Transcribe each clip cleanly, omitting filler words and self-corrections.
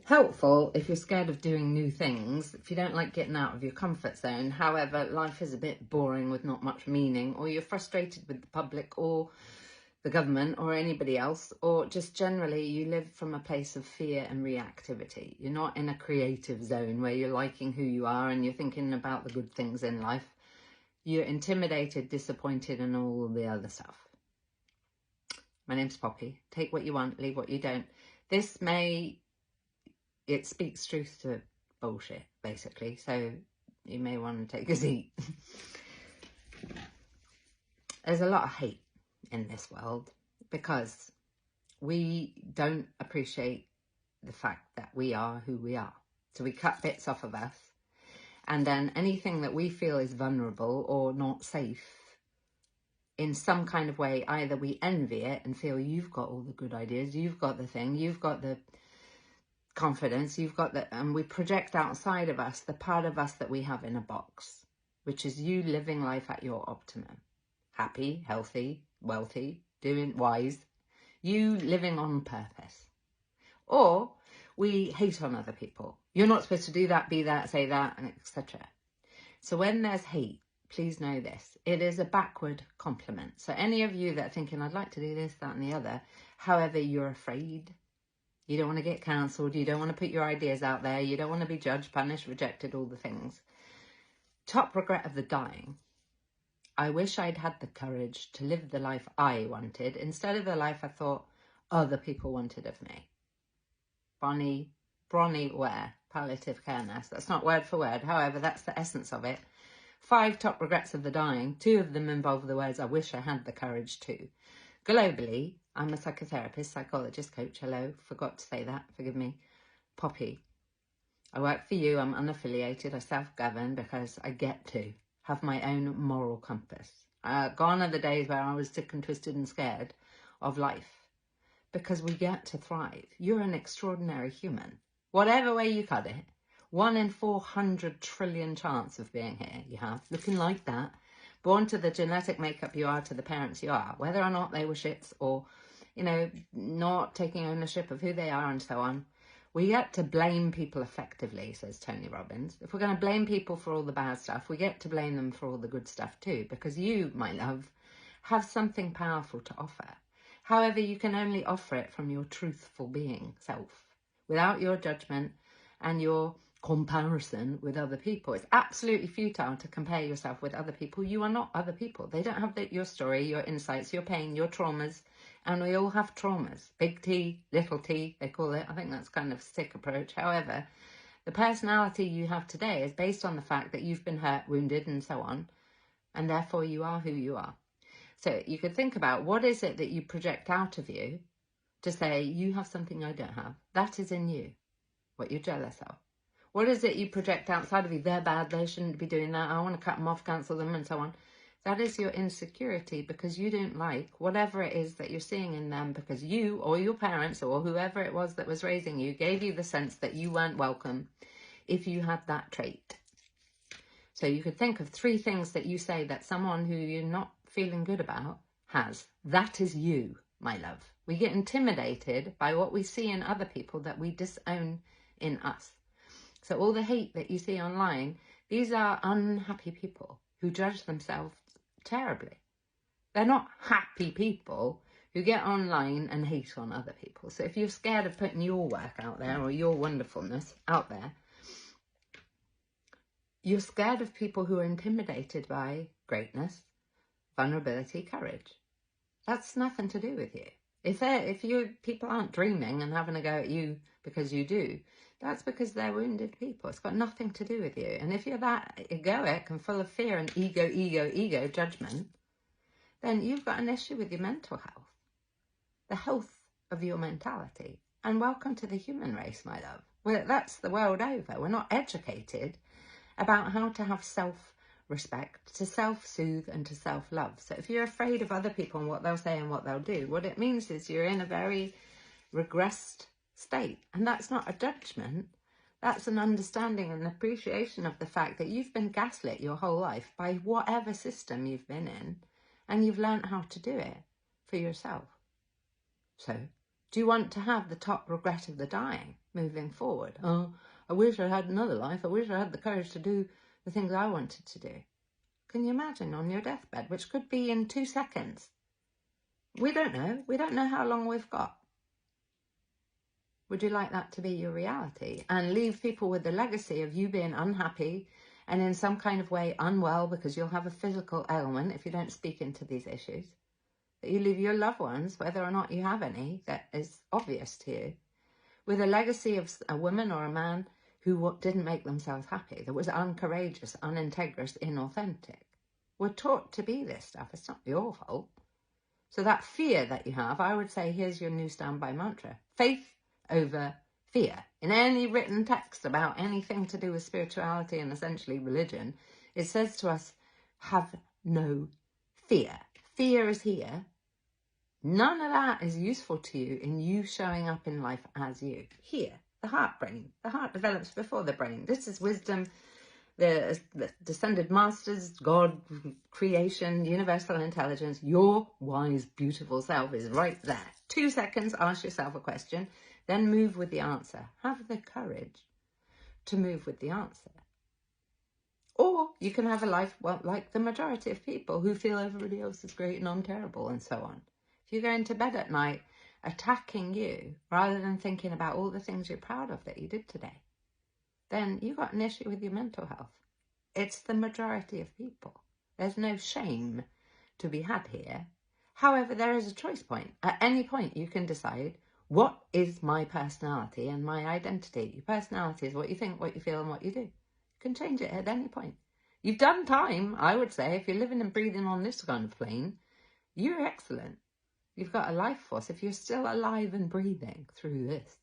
helpful if you're scared of doing new things, if you don't like getting out of your comfort zone. However, life is a bit boring with not much meaning, or you're frustrated with the public or the government or anybody else, or just generally you live from a place of fear and reactivity. You're not in a creative zone where you're liking who you are and you're thinking about the good things in life. You're intimidated, disappointed, and all the other stuff. My name's Poppy. Take what you want, leave what you don't. It speaks truth to bullshit, basically, so you may want to take a seat. There's a lot of hate in this world because we don't appreciate the fact that we are who we are. So we cut bits off of us, and then anything that we feel is vulnerable or not safe in some kind of way, either we envy it and feel you've got all the good ideas, you've got the thing, you've got the confidence, you've got the, and we project outside of us the part of us that we have in a box, which is you living life at your optimum. Happy, healthy, wealthy, doing wise, you living on purpose. Or we hate on other people. You're not supposed to do that, be that, say that, and etc. So when there's hate, please know this, it is a backward compliment. So any of you that are thinking, I'd like to do this, that, and the other, however, you're afraid, you don't want to get cancelled, you don't want to put your ideas out there, you don't want to be judged, punished, rejected, all the things. Top regret of the dying. I wish I'd had the courage to live the life I wanted instead of the life I thought other people wanted of me. Bronnie Ware, palliative care nurse. That's not word for word. However, that's the essence of it. 5 top regrets of the dying. 2 of them involve the words I wish I had the courage to. Globally, I'm a psychotherapist, psychologist, coach. Hello, forgot to say that. Forgive me. Poppy. I work for you. I'm unaffiliated. I self-govern because I get to have my own moral compass. Gone are the days where I was sick and twisted and scared of life, because we get to thrive. You're an extraordinary human. Whatever way you cut it, 1 in 400 trillion chance of being here you have, looking like that, born to the genetic makeup you are, to the parents you are, whether or not they were shits or, you know, not taking ownership of who they are and so on. We get to blame people effectively, says Tony Robbins. If we're going to blame people for all the bad stuff, we get to blame them for all the good stuff too, because you, my love, have something powerful to offer. However, you can only offer it from your truthful being self, without your judgment and your comparison with other people. It's absolutely futile to compare yourself with other people. You are not other people. They don't have your story, your insights, your pain, your traumas. And we all have traumas. Big T, little t, they call it. I think that's kind of a sick approach. However, the personality you have today is based on the fact that you've been hurt, wounded, and so on. And therefore you are who you are. So you could think about, what is it that you project out of you to say, you have something I don't have? That is in you, what you're jealous of. What is it you project outside of you? They're bad, they shouldn't be doing that, I want to cut them off, cancel them, and so on. That is your insecurity, because you don't like whatever it is that you're seeing in them, because you or your parents or whoever it was that was raising you gave you the sense that you weren't welcome if you had that trait. So you could think of 3 things that you say that someone who you're not feeling good about has. That is you, my love. We get intimidated by what we see in other people that we disown in us. So all the hate that you see online, these are unhappy people who judge themselves terribly. They're not happy people who get online and hate on other people. So if you're scared of putting your work out there or your wonderfulness out there, you're scared of people who are intimidated by greatness, vulnerability, courage. That's nothing to do with you. If people aren't dreaming and having a go at you because you do, that's because they're wounded people. It's got nothing to do with you. And if you're that egoic and full of fear and ego judgment, then you've got an issue with your mental health, the health of your mentality. And welcome to the human race, my love. Well, that's the world over. We're not educated about how to have self-respect, to self-soothe and to self-love. So if you're afraid of other people and what they'll say and what they'll do, what it means is you're in a very regressed state. And that's not a judgment. That's an understanding and appreciation of the fact that you've been gaslit your whole life by whatever system you've been in, and you've learned how to do it for yourself. So Do you want to have the top regret of the dying moving forward? Oh, I wish I had another life. I wish I had the courage to do the things I wanted to do. Can you imagine on your deathbed, which could be in 2 seconds? We don't know. We don't know how long we've got. Would you like that to be your reality and leave people with the legacy of you being unhappy and in some kind of way unwell because you'll have a physical ailment if you don't speak into these issues? That you leave your loved ones, whether or not you have any, that is obvious to you, with a legacy of a woman or a man who didn't make themselves happy, that was uncourageous, unintegrous, inauthentic. We're taught to be this stuff. It's not your fault. So that fear that you have, I would say, here's your new standby mantra. Faith over fear. In any written text about anything to do with spirituality and essentially religion, it says to us, have no fear. Fear is here. None of that is useful to you in you showing up in life as you. Here, the heart brain. The heart develops before the brain. This is wisdom, the descended masters, God, creation, universal intelligence. Your wise, beautiful self is right there. 2 seconds, ask yourself a question, then move with the answer. Have the courage to move with the answer. Or you can have a life, well, like the majority of people who feel everybody else is great and I'm terrible and so on. If you go into bed at night attacking you rather than thinking about all the things you're proud of that you did today, then you've got an issue with your mental health. It's the majority of people. There's no shame to be had here. However, there is a choice point. At any point, you can decide, what is my personality and my identity? Your personality is what you think, what you feel, and what you do. You can change it at any point. You've done time, I would say. If you're living and breathing on this kind of plane, you're excellent. You've got a life force. If you're still alive and breathing through this,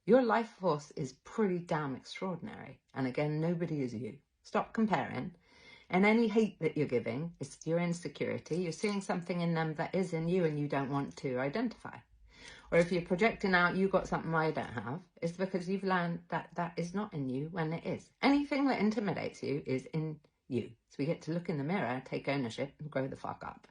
your life force is pretty damn extraordinary. And again, nobody is you. Stop comparing. And any hate that you're giving is your insecurity. You're seeing something in them that is in you and you don't want to identify. Or if you're projecting out, you got something I don't have, it's because you've learned that that is not in you when it is. Anything that intimidates you is in you. So we get to look in the mirror, take ownership and grow the fuck up.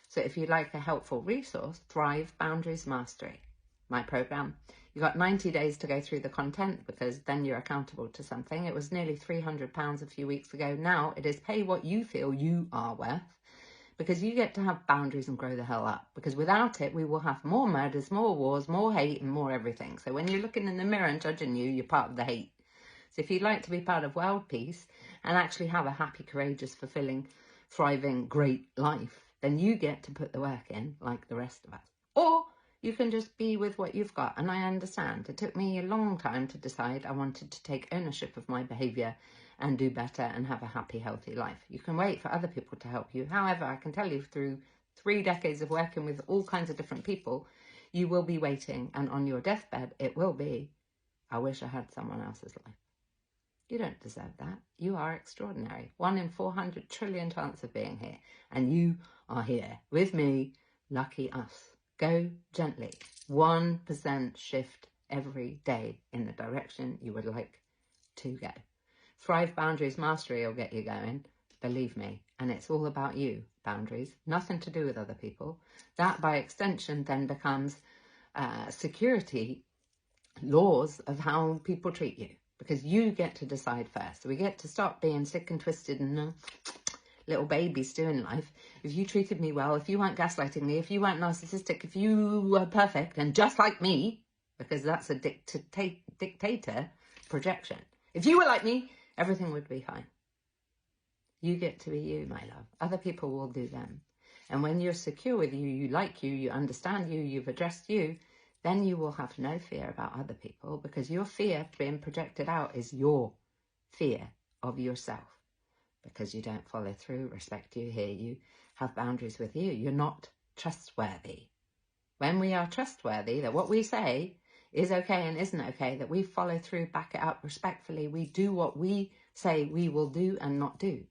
So if you'd like a helpful resource, Thrive Boundaries Mastery, my program. You've got 90 days to go through the content because then you're accountable to something. It was nearly £300 a few weeks ago. Now it is pay what you feel you are worth, because you get to have boundaries and grow the hell up. Because without it, we will have more murders, more wars, more hate and more everything. So when you're looking in the mirror and judging you, you're part of the hate. So if you'd like to be part of world peace and actually have a happy, courageous, fulfilling, thriving, great life, then you get to put the work in like the rest of us. Or you can just be with what you've got. And I understand. It took me a long time to decide I wanted to take ownership of my behaviour and do better and have a happy, healthy life. You can wait for other people to help you. However, I can tell you through 3 decades of working with all kinds of different people, you will be waiting. And on your deathbed, it will be, I wish I had someone else's life. You don't deserve that. You are extraordinary. 1 in 400 trillion chance of being here. And you are here with me. Lucky us. Go gently. 1% shift every day in the direction you would like to go. Thrive Boundaries Mastery will get you going. Believe me. And it's all about you, boundaries. Nothing to do with other people. That, by extension, then becomes security laws of how people treat you. Because you get to decide first. So we get to stop being sick and twisted and little babies doing life. If you treated me well, if you weren't gaslighting me, if you weren't narcissistic, if you were perfect and just like me, because that's a dictator projection. If you were like me, everything would be fine. You get to be you, my love. Other people will do them. And when you're secure with you, you like you, you understand you, you've addressed you, then you will have no fear about other people, because your fear being projected out is your fear of yourself. Because you don't follow through, respect you, hear you, have boundaries with you. You're not trustworthy. When we are trustworthy, that what we say is okay and isn't okay, that we follow through, back it up respectfully, we do what we say we will do and not do.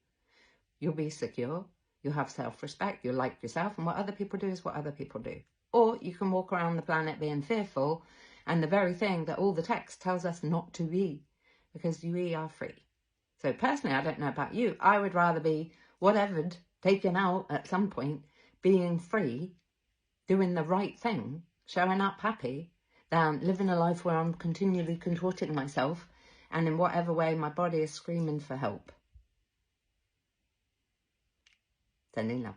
You'll be secure, you'll have self-respect, you'll like yourself, and what other people do is what other people do. Or you can walk around the planet being fearful, and the very thing that all the text tells us not to be, because we are free. So personally, I don't know about you, I would rather be whatever'd taken out at some point, being free, doing the right thing, showing up happy than living a life where I'm continually contorting myself and in whatever way my body is screaming for help. Sending love.